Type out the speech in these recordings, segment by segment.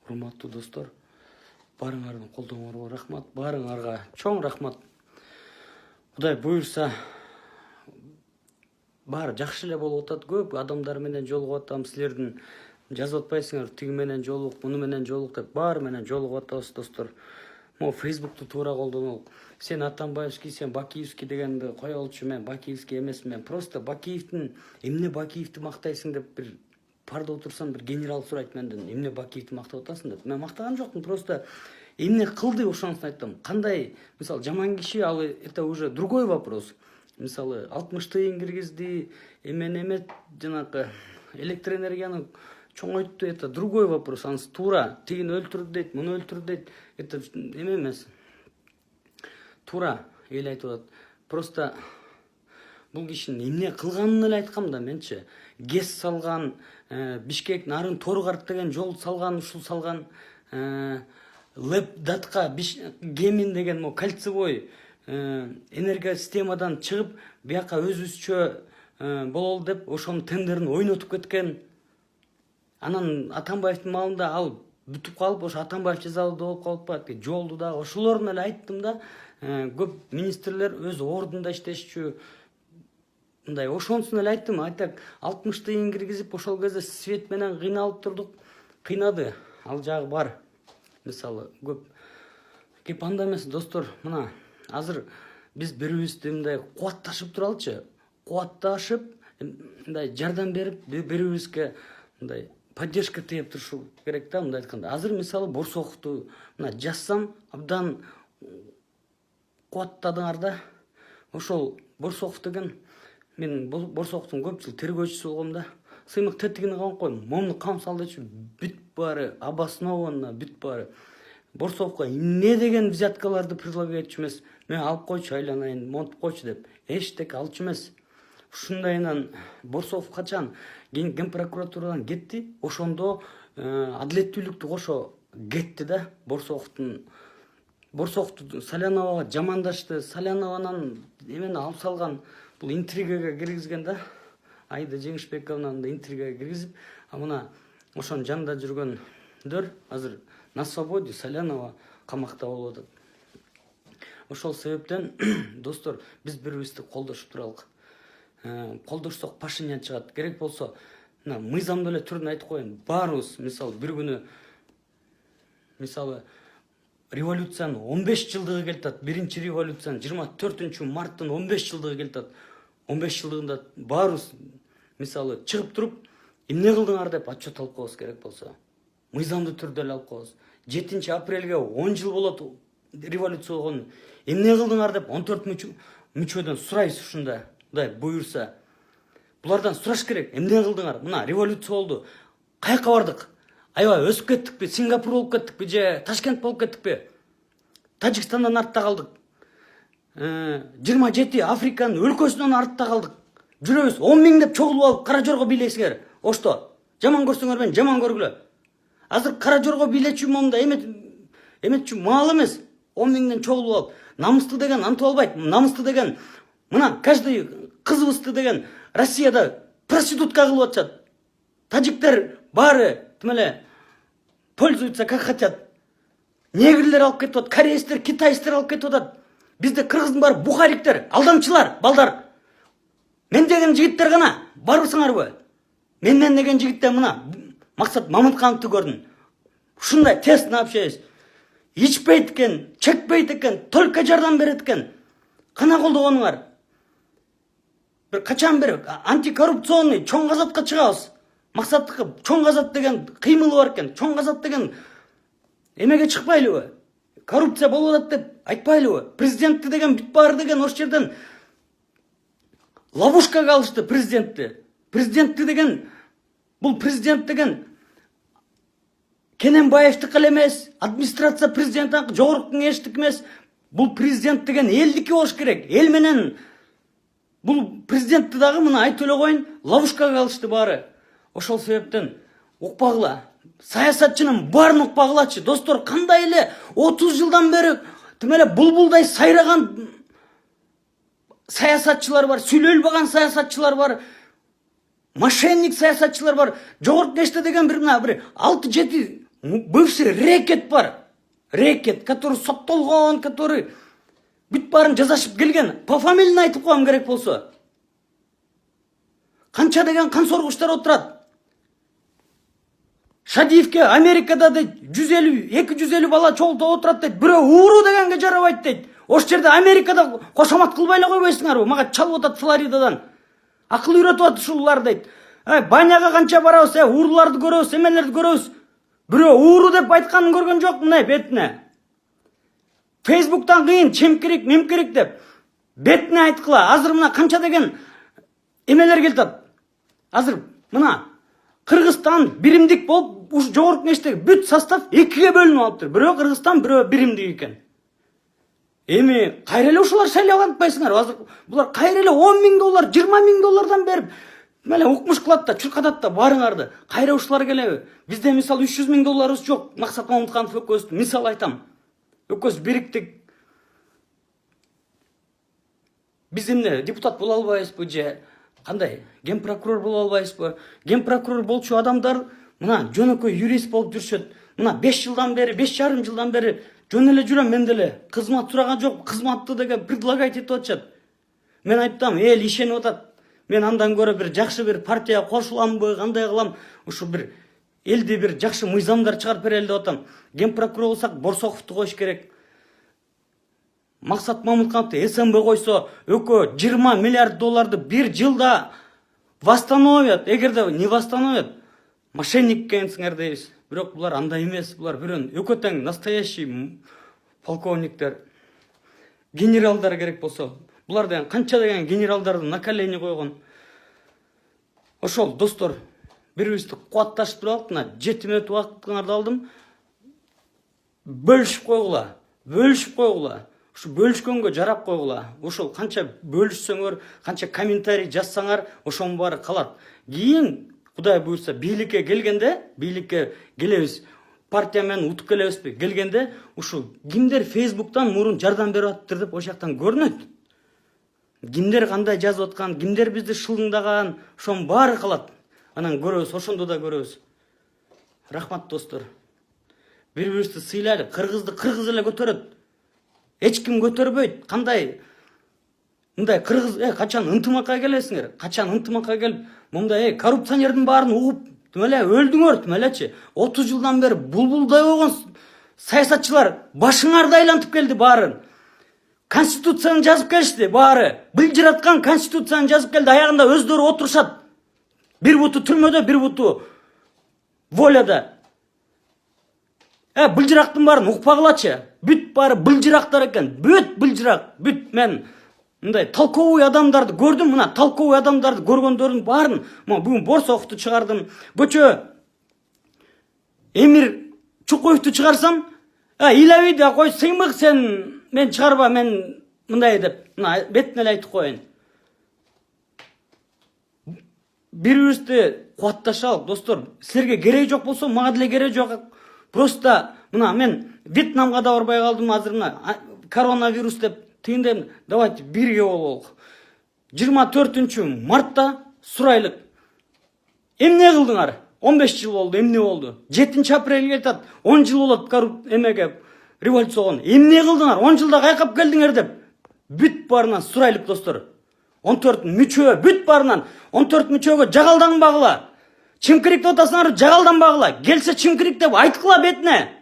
Урматтуу достор, барыңардын колдооңорго рахмат, баарыңарга чоң рахмат. Кудай буюрса, баары жакшы эле болуп атат. Көп адамдар менен жолугуп атам. Силердин жазып атпайсыңар, тиги менен жолук, муну менен жолук деп баары менен жолугуп атабыз достор. Могу Фейсбукту туура колдонолук. Сен Атамбаевский, сен Бакиевский дегенди кое болчу. Мен Бакиевский эмесмин. Просто Бакиевдин эмне Бакиевди мактайсың деп бир парда отурсам, бир генерал сурайт менден, эмне Бакиевди мактап атасың деп. Мен мактаган жокмун, просто эмне кылды ошонусун айттым. Кандай, мисалы, жаман киши, ал это уже другой вопрос. Мисалы, 60 тыйын киргизди, эмет жанагы электроэнергияны чоңойтtu, это другой вопрос. Анысы туура, тигин өлтүрдү дейт, муну өлтүрдү дейт. Это эме эмес. Туура эл айтып атат. Просто бул кишинин эмне кылганын эле айткам да менчи. ГЭС салган, Бишкек нарын Торгарт деген жол салган, ушул салган, Лепдатка Гемин деген мо кольцевой энергосистемадан чыгып, бияка өзүбүзчө бололу деп ошонун тендерин ойнотуп кеткен. Анан Атамбаевдин маалында ал бүтүп калып, ошо Атамбаев жазалуу болуп калып атты. Жолду да ошолорун эле айттым да. Көп министрлер өз ордунда иштешчү. Мындай ошонусун эле айттым. Айтак 60 тыйын киргизип, ошол кезде свет менен кыйналып турдук. Кыйнады. Ал жагы бар. Мисалы, көп кеп анда эмес достор, мына азыр биз бири-бирибизди мындай кубатташып туралычы. Кубатташып, мындай жардам берип, бири-бирибизге мындай поддержка тээп турушу керек да, мындай айтканда. Азыр мисалы Борсоковду мына жазсам, абдан кубаттадыңар да. Ошол Борсоков деген, мен Борсоковдун көп жыл тергөөчүсү болгом да. Сыймык тетигине кабып коюм. Момну кам салдычы бүт баары обоснованно, бүт баары. Борсоковго эмне деген взяткаларды предлагать этчү эмес. Мен алып койчу, айланайын, монтуп койчу деп. Эчтеке алчу эмес. Ушундайынан Борсоков качан Ген прокуратурадан кетти, ошондо адилеттүүлүктү кошо кетти да. Борсоковду Саляновага жамандашты, Салянованан эмени алып салган, бул интригага киргизген да. Айда Жеңишбековнан да интригага киргизип, а мына ошонун жанында жүргөндөр азыр на свободе, Салянова камакта болуп атат. Ошол себептен достор, биз бири-бирибизди колдошуп туралык. Колдошсок Пашинян чыгат. Керек болсо, мына мыйзамдуу эле түрүн айтып коеюн. Баарыбыз, мисалы, бир күнү мисалы революциянын 15 жылдыгы келатат. Биринчи революциянын 24 марттын 15 жылдыгы келатат. 15 жылдыгында баарыбыз мисалы чыгып туруп, эмне кылдыңар деп отчет алып коебуз керек болсо. Мыйзамдуу түрдө эле алып коебуз. 7 апрелге 10 жыл болот революция болгон. Эмне кылдыңар деп 14 мүчөдөн сурайбыз ушунда. Кудай буюрса. Булардан сураш керек. Эмне кылдыңар? Мына революция болду. Каяка бардык? Аябай өсүп кеттикпи? Сингапур болуп кеттикпи же Ташкент болуп кеттикпи? Тажикстандан артта калдык. 27 Африканын өлкөсүнөн артта калдык. Жүрөбүз 10 миң деп чогулуп алып Кара Жорго бийлейсиңер. Ошто? Жаман көрсөңөр мен жаман көргүлө. Азыр Кара Жорго бийлечү момунда эметчү маал эмес. 10 миңден чогулуп алып, намыстуу деген антып албайт. Намыстуу деген мына каждый кызыбызды деген Россияда проститутка кылып атышат. Таджиктер баары тимеле пользуются как хотят. Негрлер алып кетип атат, корейстер, китайстер алып кетип атат. Бизде кыргыздын баары бухариктер, алдамчылар, балдар. Мен деген жигиттер гана барбысыңарбы? Мен деген жигиттер мына Максат Мамыткановду көрдүм. Ушундай тесно общаюсь. Ичпейт экен, чекпейт экен, только жардам берет экен. Кана колдогонуңар? Бир качан бир антикоррупционный чоң казатка чыгабыз. Максаттыкы чоң казат деген кыймылы бар экен. Чоң казат деген эмеге чыкпайлыбы? Коррупция болуп атат деп айтпайлыбы? Президентти деген бүт баары деген ош жерден ловушкага алышты президентти. Президентти деген, бул президент деген Кененбаевдики эле эмес, администрация президенттин жогорку кеңештики эмес. Бул президент деген элдики болуш керек. Эл менен бул президентти дагы мына айтып эле коеюн, ловушкага алышты баары. Ошол себептен укпагыла. Саясатчынын баарын укпагылачы. Достор, кандай эле 30 жылдан бери тимеле булбулдай сайраган саясатчылар бар, сүйлөй албаган саясатчылар бар. Мошенник саясатчылар бар. Жогорку кеңеште деген бир 6-7 бывший рэкет бар. Рэкет, который соттолгон, который бүт барын жазашып келген. По фамилияны айтып коем керек болсо. Канча деген кан соргучтар отурат. Шадиевке Америкада да 150-250 бала чогултуп отурат дейт. Бирөө ууру дегенге жарабайт дейт. Ош жерде Америкада кошомат кылбай эле койбойсуңарбы? Мага чалып атат Флоридадан. Акыл үйрөтүп атат ушулар дейт. Баняга канча барабыз, ууруларды көрөбүз, эмелерди көрөбүз. Бирөө ууру деп айтканын көргөн жок мындай бетине. Фейсбуктан кыйын чемкирик, мемкирик деп бетине айткыла. Азыр мына канча деген эмелер келтат. Азыр мына Кыргызстан биримдик болуп, уш жогорку кеңештеги бүт состав экиге бөлүнүп алыптыр. Бирөө Кыргызстан, бирөө биримдик экен. Эми кайра эле ушулар шайлап атпайсыңар? Азыр булар кайра эле 10 000 доллар, 20 000 доллардан берип, меле укмуш кылат да, чуркатат да барыңарды. Кайра ушулар келеби? Бизде мисалы 300 000 долларыбыз жок. Максат Мамытканов экөөбүз мисал айтам. Экөөбүз бириктик. Биз эмне депутат боло албайбызбы же кандай? Ген прокурор боло албайбызбы? Ген прокурор болчу адамдар мына жөнөкөй юрист болуп жүрүшөт. Мына 5 жылдан бери, 5,5 жылдан бери жөн эле жүрөм мен деле. Кызмат сураган жок, кызматты деген предлагать этип атышат. Мен айттым, эл ишенип атат. Мен андан көрө бир жакшы бир партияга кошуламбы, кандай кылам? Ушу бир элди бир жакшы мыйзамдар чыгарып берели деп атам. Ген прокурор болсак Борсоковду коюш керек. Максат Мамыткановду СМБ койсо, экөө 20 миллиард долларды бир жылда восстановят. Эгерде не восстановят, мошенник экенсиңер дейбиз. Бирок булар андай эмес, булар бирөө экөө тең настоящий полковниктер, генералдар керек болсо. Булар деген канча деген генералдарды на колени койгон. Ошол достор, бири-бирибизди кубатташып туралык. Мына 7 мүнөт убактыңарды алдым. Бөлүшүп койгула. Ушу бөлүшкөнгө жарап койгула. Ошол канча бөлүшсөңөр, канча комментарий жазсаңар, ошонун баары калат. Кийин Кудай буйрса бийликке келебиз. Партия менен утуп келебизби? Келгенде ушул кимдер Фейсбуктан мурун жардам берип атыптыр деп ошол жактан көрүнөт. Кимдер кандай жазып аткан, кимдер бизди шылыңдаган, ошонун баары калат. Анан көрөбүз, ошондо да көрөбүз. Рахмат достор. Бири-бирибизди сыйлайлы. Кыргызды кыргыз эле көтөрөт. Эч ким көтөрбөйт. Кандай мындай кыргыз качан ынтымакка келесиңер? Качан ынтымакка келип, мындай коррупционердин баарын угуп, эле өлдүңөр, элечи. 30 жылдан бери булбулдай болгон саясатчылар башыңарды айлантып келди баарын. Конституцияны жазып келишти баары. Былжыраткан конституцияны жазып келди, аягында өздөрү отурушат. Бир буту түрмөдө, бир буту воляда. Былжырактын баарын укпагылачы. Бүт баары былжырактар экен. Бүт былжырак, бүт мен мындай толковый адамдарды көрдүм. Мына толковый адамдарды көргөндөрдүн баарын бүгүн Борсоковду чыгардым. Көчө Эмир Чукуевду чыгарсам, илебиде кой сыймык сен мен чыгарба, мен мындай деп мына бетине эле айтып коеюн. Бири-бирибизди кубатташалык достор. Силерге кереги жок болсо, мага деле кереги жок. Просто мына мен Вьетнамга да барбай калдым. Азыр мына коронавирус деп тыйындайм. Давайте бирге бололук. 24 мартта сурайлык. Эмне кылдыңар? 15 жыл болду, эмне болду? 7 апрелге кетат, 10 жыл болот эмеге революцияган. Эмне кылдыңар? 10 жылда кайкап келдиңер деп. Бүт баарынан сурайлык достор. 14 мүчө, бүт баарынан 14 мүчөгө жагалданбагыла. Чимкирик деп атасыңар, жагалданбагыла. Келсе чимкирик деп айткыла бетине.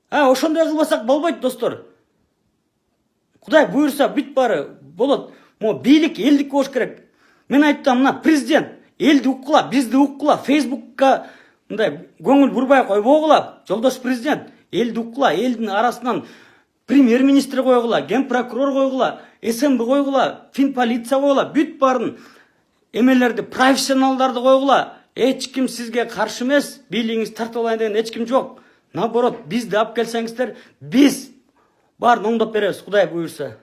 Ошондой кылбасак болбойт достор. Кудай буйрса бүт баары болот. Бийлик элдик болуш керек. Мен айттым, мына президент элди уккула, бизди уккула, Фейсбукка мындай көңүл бурбай койбогула. Жолдош президент элди уккула, элдин арасынан премьер-министр койгула, ген прокурор койгула, СМБ койгула, финполиция койгула, бүт баарын эмелерди, профессионалдарды койгула. Эч ким сизге каршы эмес, бийлигиңизди тартып алайын деген эч ким жок. Наоборот, бизди алып келсеңиздер, биз баарын оңдоп беребиз, Кудай буйрса.